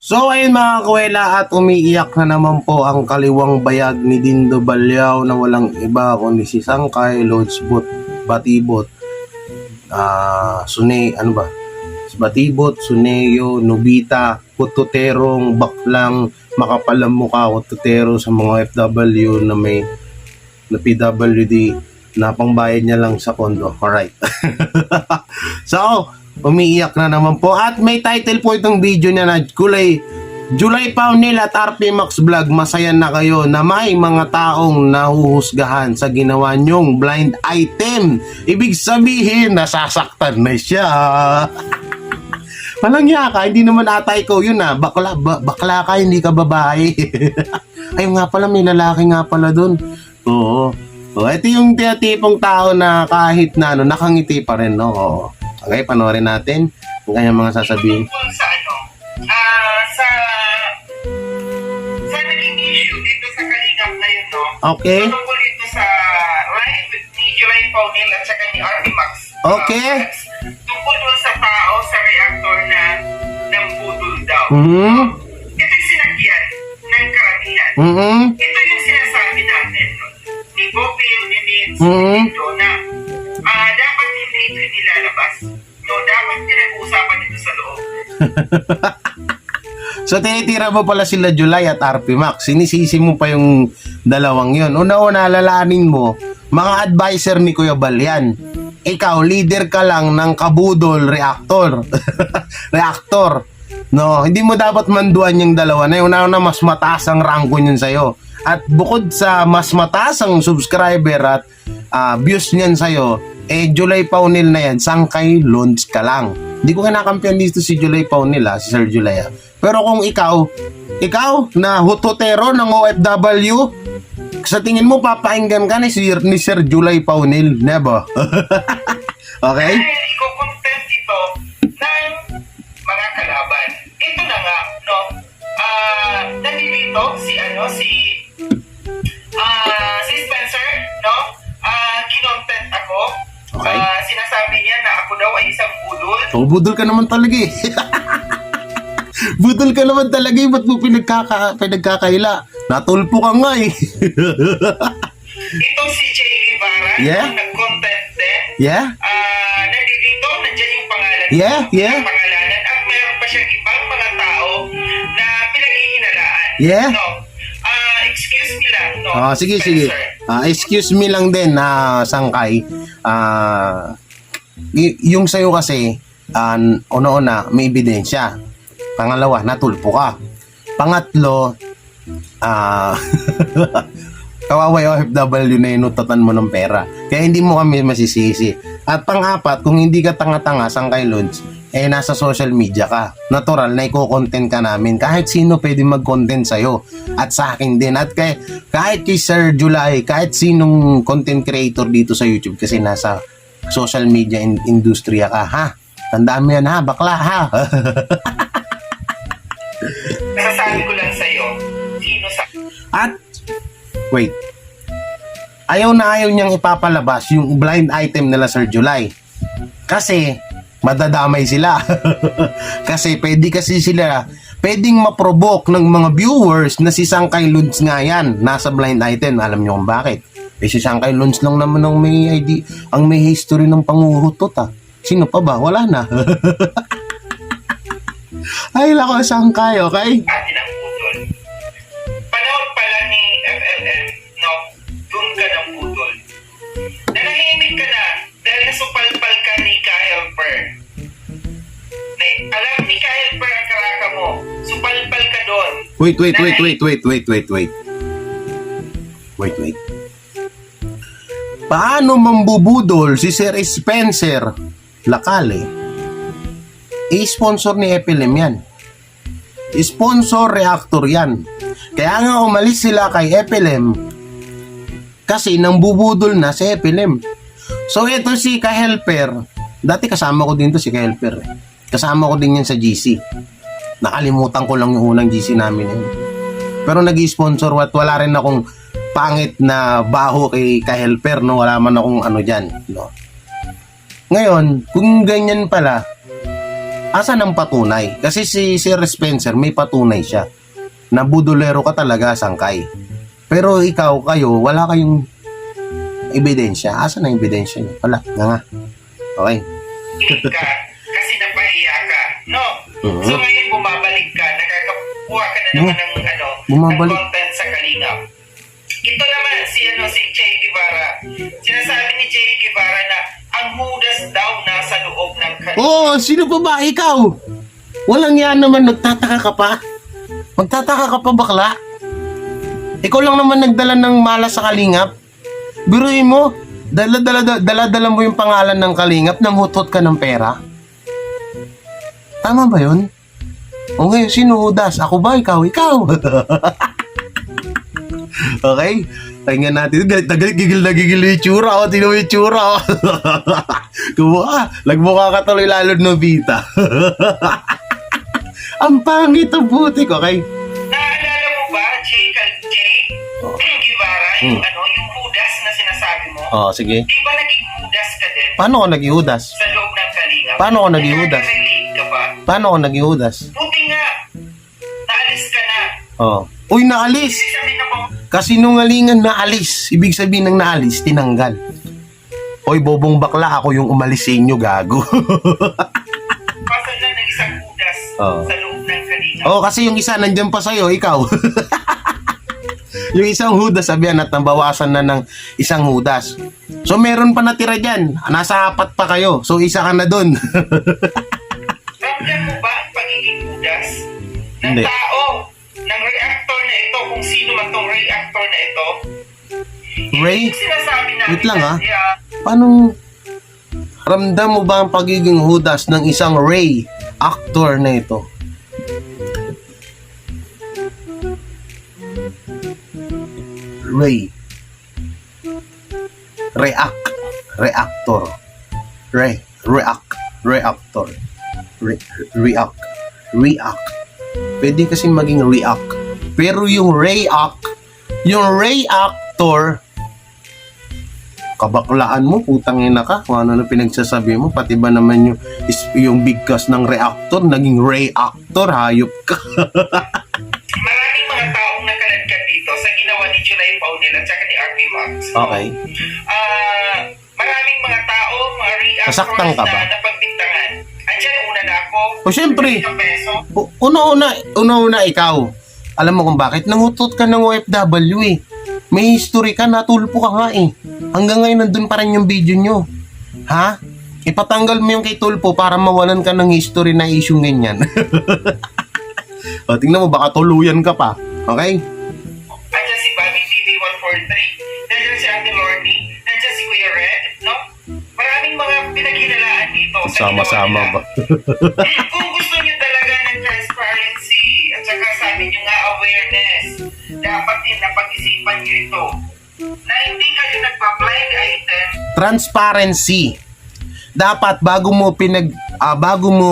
So ayun mga kuwela, at umiiyak na naman po ang kaliwang bayag ni Dindo Balyaw na walang iba kundi si Sangkay, Lodsbot, Batibot, Batibot, Suneo, Nobita, Kututerong, Baklang, makapalang mukha Kututero sa mga FW na may na PWD na pangbayad niya lang sa kondo. Alright. So, umiiyak na naman po. At may title po itong video niya na July Paunil at RP Max Vlog, masaya na kayo na may mga taong nahuhusgahan sa ginawa nyong blind item. Ibig sabihin, nasasaktan na siya. Walang yaka, hindi naman ata ikaw yun bakla ka, hindi ka babae. Ayun nga pala, may lalaki nga pala dun. Oo. So, ito yung tipong tao na kahit na nakangiti pa rin, no? Oo. Okay, panoorin natin ang kanyang mga sasabihin. Sa naging issue dito sa Kalingap na yun, no? Okay. Tungkol dito sa live ni July Paunil at saka ni RP Max. Okay. Tungkol doon sa tao, sa reactor na ng budol daw. Ito yung sinakyan ng karamihan. Ito yung sinasabi natin, no? Ni Bopil, ni Nitz, dito na dapat hindi ito inilalabas. No, dapat pinag-uusapan ito sa loob. So, tinitira mo pala sila July at RP Max. Sinisisi mo pa yung dalawang yun. Una-una, alalahanin mo, mga advisor ni Kuya Balyan. Ikaw, leader ka lang ng kabudol reactor. Reactor. No, hindi mo dapat manduan yung dalawa na yun. Una-una, mas mataas ang rango yun sa'yo. At bukod sa mas mataas ang subscriber at views niyan sa'yo, July Paunil na yan, Sangkay launch ka lang. Hindi ko kinakampiyan dito si July Paunil, si Sir July. Pero kung ikaw na hutotero ng OFW, sa tingin mo papakinggan ka ni Sir July Paunil, never. Okay? Dahil iko-content ito ng mga kalaban. Ito na nga, no? Nandito si Spencer, no? Kinontent ako. Okay. Sinasabi niya na ako daw ay isang budol. Oh, budol ka naman talaga eh. Budol ka naman talaga eh. Ba't mo pinagkakaila? Natulpo ka nga eh. Itong si Jay Rivera, Yeah. nag-content din. Yeah? Nandito, nandiyan yung pangalan. Yeah, yeah. Yung pangalanan. At meron pa siyang ibang mga tao na pinaghihinalaan. Yeah. No? Excuse me lang, no? Sige. Spencer. Excuse me lang din na Sangkay. Yung sa'yo kasi, una-una, may ebidensya. Pangalawa, natulpo ka. Pangatlo, kawaway OFW na inutatan mo ng pera. Kaya hindi mo kami masisisi. At pang-apat, kung hindi ka tanga-tanga, Sangkay Lods, nasa social media ka. Natural na i-content ka namin. Kahit sino pwede mag-content sa'yo. At sa akin din. At kahit kay Sir July, kahit sinong content creator dito sa YouTube, kasi nasa social media industriya ka, ha? Tandaan mo yan, ha? Bakla, ha? Nasasabi ko lang sa'yo, sino sa... At, wait. Ayaw niyang ipapalabas yung blind item nila Sir July. Kasi, madadamay sila. Kasi pwedeng maprovoke ng mga viewers na si Sangkay Lods nga yan, nasa blind item. Alam niyo kung bakit? Si Sangkay Lods lang naman ang may ID, ang may history ng pangurutot, Sino pa ba? Wala na. Ay, lako, Sangkay, okay? atin ang budol. Panahon pala ni FLM, no? Doon ka ng budol. Nanahimik ka na dahil nasupalpal ka ni Ka-Helper. Alam ni Ka-Helper ang karaka mo. Supalpal ka doon. Wait. Paano mambubudol si Sir Spencer Lacale? I-sponsor ni FLM yan. I-sponsor reactor yan. Kaya nga umalis sila kay FLM kasi nang bubudol na si FLM. So ito si Ka-Helper, dati kasama ko din to si Ka-Helper. Kasama ko din yan sa GC. Nakalimutan ko lang yung unang GC namin yun. Pero nag-i-sponsor at wala rin akong pangit na baho kay Ka-Helper, no? Wala man akong ano dyan, no? Ngayon, kung ganyan pala, Asan ang patunay? Kasi si Sir Spencer may patunay siya na budolero ka talaga, Sangkay. Pero ikaw, kayo, wala kayong ebidensya. Asan ang ebidensya niyo? Wala, nga. Okay. ka kasi napahiya ka, no? So ngayon bumabalik ka, nakakakuha ka na naman ng Bumabalik. ng content sa Kalingap. Ito naman si Jay Guevara. Sinasabi ni Jay Guevara na ang hudas daw nasa loob ng Kalingap. Oo, sino pa ba? Ikaw? Walang yan naman, nagtataka ka pa? Magtataka ka pa, bakla? Ikaw lang naman nagdala ng malas sa Kalingap. Biruin mo, dala mo yung pangalan ng Kalingap, nanghutot ka ng pera. Tama ba yun? O ngayon, sino hudas? Ako ba? Ikaw? Ikaw! Okay? Tingnan natin. Galit na galit. Gigil na gigil yung itsura. O, tino yung itsura. Kumukha. Nagmukha ka tuloy lalo Nobita. Ang pangit ang butik. Okay? Naalala mo ba, Jay Guevara, yung hudas na sinasabi mo? Oh, sige. Di ba naging hudas ka din Paano ko naging hudas? sa loob ng Kalingap? Paano ako naging hudas? Nakaka-relate ka ba? Paano ko naging hudas? Buti nga, naalis ka na. Oh. Uy, naalis! Ibig sabihin ako, Kasinungalingan naalis. Ibig sabihin ng naalis, tinanggal. Oy, bobong bakla, ako yung umalis sa inyo, gago. pasal na ng isang hudas Oo. sa loob ng Kalingap. Oh, kasi yung isa nandyan pa sa'yo, ikaw. Yung isang hudas, sabihan at nabawasan na ng isang hudas. So, meron pa natira dyan. Nasa 4 pa kayo. So, isa ka na dun. Ramdam mo ba ang pagiging hudas ng Hindi. tao, ng reactor na ito, kung sino man tong reactor na ito? Ray? Yung sinasabi namin Wait lang, na ah. siya, Paano? Ramdam mo ba ang pagiging hudas ng isang Ray actor na ito? Ray. Reactor. Reactor. React. Pwede kasi maging react. Pero yung reactor, kabaklaan mo, putang ina ka, kung ano na pinagsasabi mo, pati ba naman yung bigkas ng reactor, naging reactor, hayop ka. maraming mga taong nakaladkad dito sa ginawa ni July Paunil at saka ni RP Max. Okay. Maraming mga tao, mga reactors Nasaktan ka ba? na napagbintangan. Andiyan, una na ako. O syempre, Isang peso. una ikaw. Alam mo kung bakit? Nangutot ka ng OFW eh. May history ka, natulpo ka nga eh. Hanggang ngayon nandun pa rin yung video nyo. Ha? Ipatanggal mo yung kay Tulpo para mawalan ka ng history na issue ganyan. O, tingnan mo, baka tuluyan ka pa. Okay? Andiyan si Bobby TV 143. Nandiyan si Ate Lorny. Nandiyan si Kuya Red. No? Maraming mga pinaghinalaan dito. sa Sama-sama ginawa ba? nila. Kung gusto nyo talaga ng transparency at saka sabi nyo nga awareness, dapat din napag-isipan nyo ito na hindi kayo nagpa-blind item. Transparency. Dapat bago mo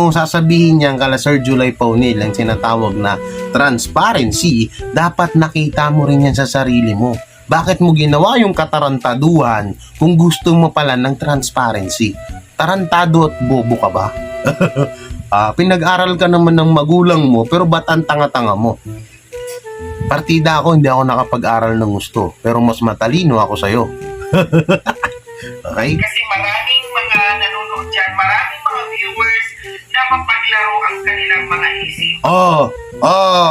sasabihin yan kala Sir July Paunil ang sinatawag na transparency, dapat nakita mo rin yan sa sarili mo. Bakit mo ginawa yung katarantaduhan kung gusto mo pala ng transparency? Tarantado at bobo ka ba? Pinag-aral ka naman ng magulang mo, pero ba't ang tanga-tanga mo? Partida ako, hindi ako nakapag-aral ng gusto, pero mas matalino ako sa'yo. Okay? Kasi maraming mga nanonood dyan, maraming mga viewers na mapaglaro ang kanilang mga isip.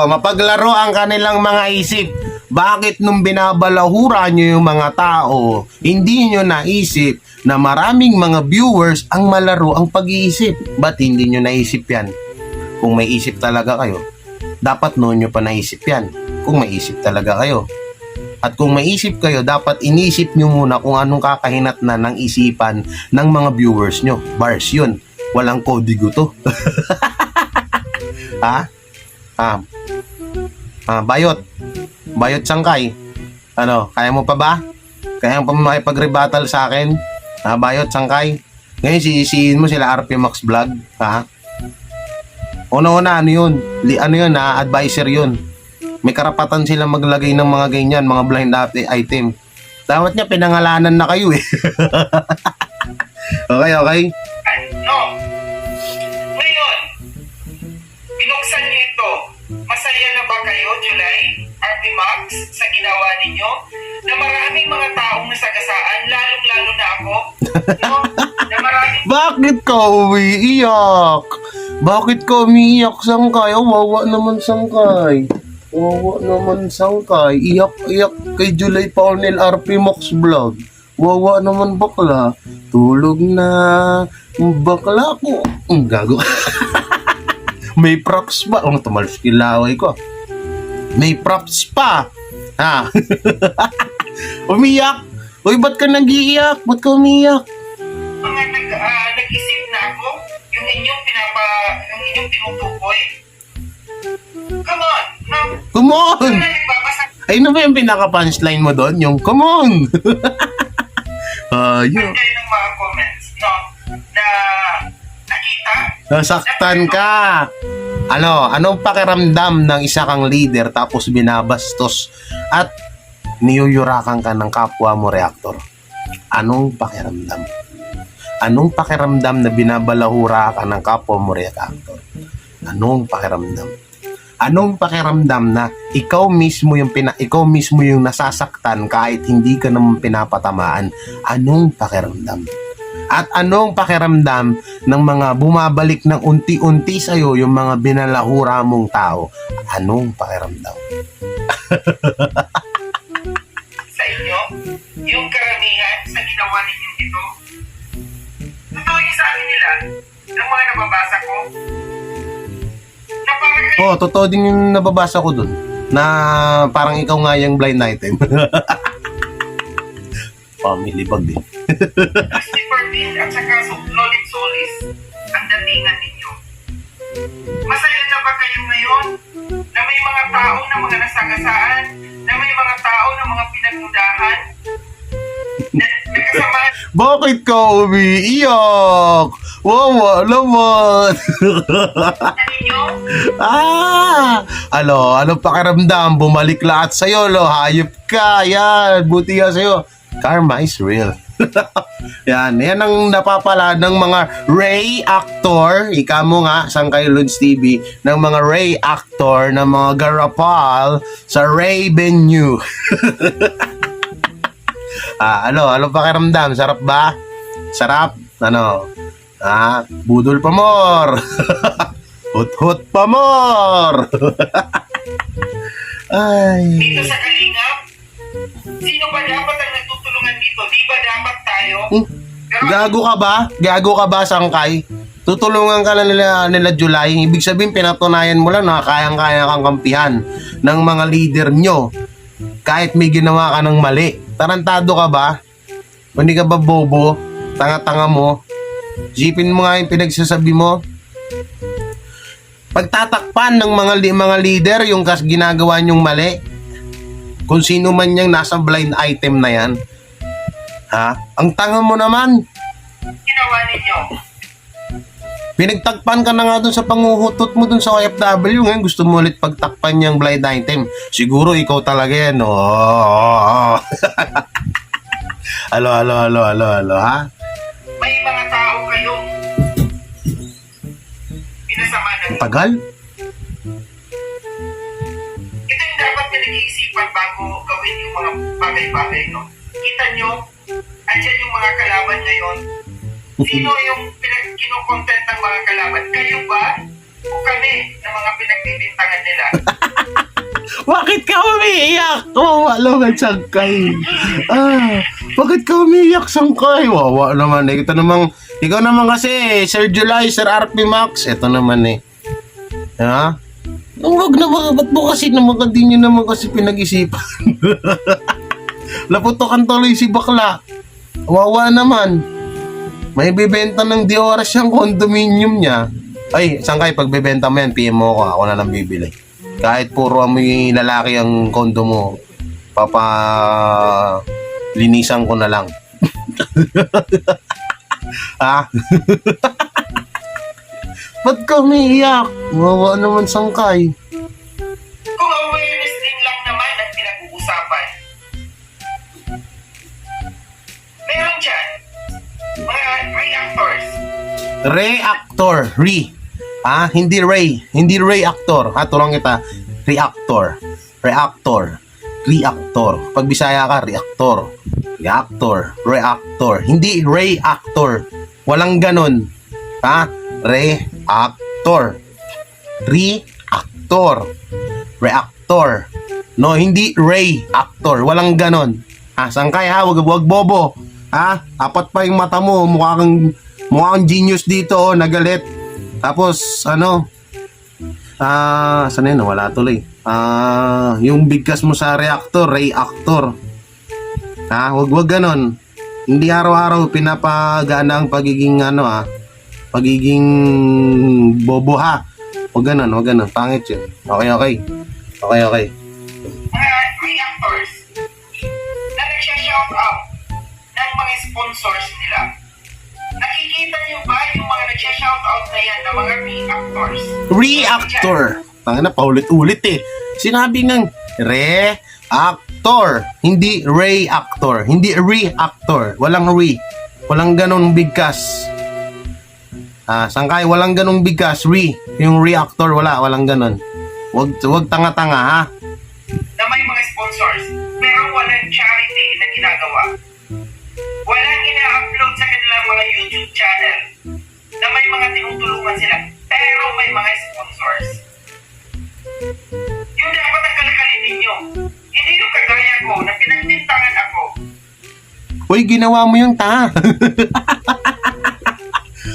Mapaglaro ang kanilang mga isip. Bakit nung binabalahura nyo yung mga tao, hindi nyo naisip na maraming mga viewers ang malaro ang pag-iisip? Ba't hindi nyo naisip yan? Kung may isip talaga kayo, dapat noon nyo pa naisip yan. Kung may isip talaga kayo. At kung may isip kayo, dapat inisip nyo muna kung anong kakahinat na ng isipan ng mga viewers nyo. Bars yun. Walang kodigo to. Bayot Sangkay. Ano, kaya mo pa ba? Kaya mo pa makipag-rebuttal sa akin? Bayot Sangkay. Ngayon sisihin mo sila RP Max Vlog. Una-una, ano yun? Advisor yun. May karapatan sila maglagay ng mga ganyan, mga blind item. Dapat niya pinangalanan na kayo eh. Okay. No. Ngayon, July, RP Max, sa ginawa ninyo, na maraming mga taong nasagasaan, lalong-lalo na ako, no? Na maraming Bakit ka umiiyak? Bakit ka umiiyak, Sangkay? Oh, wawa naman, Sangkay. Wawa naman, Sangkay. Iyak-iyak kay July Paunel RP Max Vlog. Wawa naman, bakla. Tulog na. Bakla ko. Gago. May props pa. Oh, tumalos kilaway ko. May props pa. Ha? Umiyak. Uy, ba't ka nag-iiyak? Ba't ka umiiyak? mga nag-isip na ako, yung inyong tinutukoy. Come on, no? Come on! Na nagbabasa Ay, ano ba yung pinaka-punchline mo doon? Yung, come on! Yun. kayo ng mga comments, no? Na nakita, Nasaktan ka! Anong pakiramdam ng isa kang leader tapos binabastos at niyuyurakan ka ng kapwa mo reactor? Anong pakiramdam? Anong pakiramdam na binabalahura ka ng kapwa mo reactor? Anong pakiramdam? Anong pakiramdam na ikaw mismo yung nasasaktan kahit hindi ka naman pinapatamaan? Anong pakiramdam? At anong pakiramdam ng mga bumabalik ng unti-unti sa'yo yung mga binalahura mong tao? Anong pakiramdam? sa inyo, yung karamihan sa ginawa ninyo ito, totoo yung sabi nila, ng mga nababasa ko, na parang Oh, totoo din yung nababasa ko dun. Na parang ikaw nga yung blind item. Family bag din. Christopher Dean at saka Lolit Solis ang datingan ninyo. Masaya na ba kayo ngayon na may mga tao na mga nasagasaan, na may mga tao na mga pinagmudahan, na nagkasamaan Bakit ka umiiyak? Wawa naman. ninyo? Anong pakiramdam? Bumalik lahat sa'yo, lo. Hayop ka. Yan. Buti ka sa'yo. Karma is real. Yan ang napapala ng mga Ray actor. Ika mo nga, Sangkay Lods TV, ng mga Ray actor, ng mga garapal sa Raven New. Ano pakiramdam? Sarap ba? Sarap? Budol pa more. Hut-hut pa more. Ay. Dito sa Kalingap, sino ba dapat ang nagtutulungan dito? Di ba dapat tayo? Pero Gago ka ba? Gago ka ba, Sangkay? Tutulungan ka na nila July. Ibig sabihin, pinatunayan mo lang na kayang-kaya kang kampihan ng mga leader nyo. Kahit may ginawa ka ng mali. Tarantado ka ba? Hindi ka ba bobo? Tanga-tanga mo? Isipin mo nga yung pinagsasabi mo. Pagtatakpan ng mga leader yung ginagawa nyong mali. Kung sino man yung nasa blind item na yan. Ang tanga mo naman. ginawa ninyo. Pinagtakpan ka na nga dun sa panguhutot mo dun sa OFW. Ngayon gusto mo ulit pagtakpan yung blind item. Siguro ikaw talaga yan. Oh. Alo, ha? May mga tao kayong pinasama ng Ang tagal? ito yung dapat pinag-iisipan bago gawin yung mga bagay-bagay, no? Kita nyo, andyan yung mga kalaban ngayon. Sino yung kinokontent ng mga kalaban? Kayo ba? O kami na mga pinagbibintangan nila? Bakit ka umiiyak? Wawa naman, Sangkay. Bakit ka umiiyak, Sangkay? Wawa naman eh. Ikaw naman kasi, Sir July, Sir RP Max. Ito naman eh. Ha? Huwag na ba? Ba't mo kasi naman di nyo naman kasi pinag-isipan? Laputokan tuloy si bakla. Wawa naman. May bibenta ng Dioras yung condominium niya. Ay, Sangkay, pag bibenta mo yan, PM mo ako. Ako na lang bibili. Kahit puro amoy lalaki ang kondo mo, linisan ko na lang. Ba't ka umiiyak? Wawa naman, Sangkay. Kung awareness din lang naman ang pinag-uusapan. Meron dyan, mga reactors. Reactor. Hindi Ray actor. Tulong kita. reactor. Reactor. Reactor. Pag Bisaya ka, reactor. Reactor. Reactor. Hindi reactor. Walang ganon. Ha? Reactor. Reactor. Reactor. No, hindi reactor. Walang ganon. Ha, sangkay ha, wag bobo. Ha? Apat pa yung mata mo, mukha kang genius dito, oh, nagalit. Tapos ano? Saan yun? Wala tuloy. Yung bigkas mo sa reactor, reactor. Ha, wag ganon. Hindi araw-araw pinapagana ang pagiging pagiging bobo ha. Wag ganon. Pangit yun. Okay. Mga reactors na nagsha-shout out ng mga sponsors nila. Nakikita niyo ba yung mga nagsha-shout out na yan ng mga reactors? Reactor. Tangina, paulit-ulit eh. Sinabi ng reactor, hindi reactor, hindi reactor. Walang re. Walang ganong bigkas. Sangkay, walang ganong bigkas. Yung reactor, walang ganon. Wag tanga-tanga ha. Na may mga sponsors pero walang charity na ginagawa. Walang ina-upload sa kanilang mga YouTube channel na may mga tinutulungan sila pero may mga sponsors. Yung dapat ang kalakarin ninyo. Hindi yung kagaya ko na pinagtintangan ako. Uy, ginawa mo yung tanga.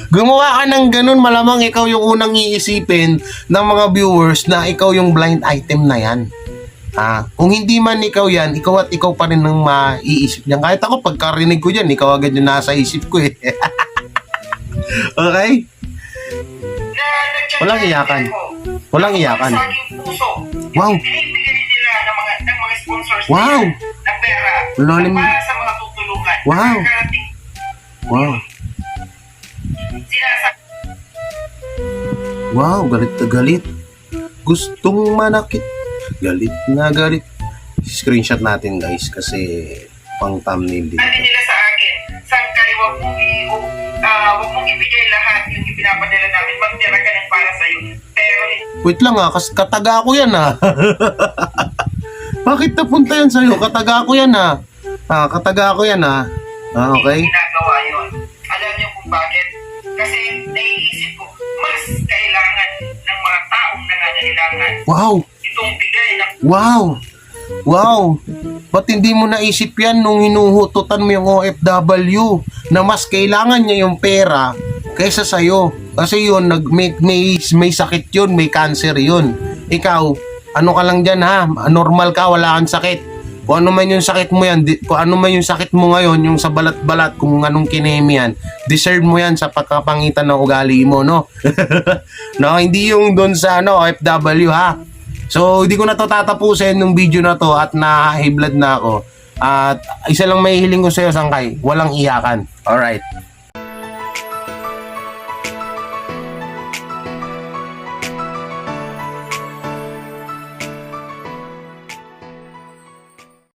Gumawa ka ng ganun, malamang ikaw yung unang iisipin ng mga viewers na ikaw yung blind item na yan. Kung hindi man ikaw yan, ikaw at ikaw pa rin ang maiisip niyan. Kahit ako, pagkarinig ko dyan, ikaw agad yung nasa isip ko eh. Okay? Walang iyakan. Walang iyakan. Wow. Binibigyan nila ng mga sponsors Wow. na pera Lalim. para sa mga tutulungan. Wow. Wow. Wow, galit na galit. Gustong manakit. Galit na galit. Screenshot natin guys kasi pang thumbnail dito. Sabi nila sa akin, Sangkay, wag mong ibigay lahat yung ipinapadala namin. Magtira ka ng para sa'yo. Pero Wait lang kasi kataga ko yan Bakit napunta yan sa'yo? Kataga ko yan kataga ko yan okay. hindi ginagawa yun. Alam niyo kung bakit? Kasi naiisip ko, mas kailangan ng mga taong nangangailangan Wow! itong bigay ng Wow! Ba't hindi mo naisip yan nung hinuhututan mo yung OFW na mas kailangan niya yung pera kaysa sa'yo? Kasi yun, may sakit yun, may cancer yun. Ikaw, ano ka lang dyan normal ka, wala kang sakit. Kung ano man yung sakit mo yan, kung ano man yung sakit mo ngayon, yung sa balat-balat, kung anong kinemi yan, deserve mo yan sa pagkapangitan ng ugali mo, no? No, hindi yung doon sa OFW So, hindi ko na to tatapusin yung video na to at na-high blood na ako. At isa lang may hiling ko sa'yo, Sangkay, walang iyakan. Alright.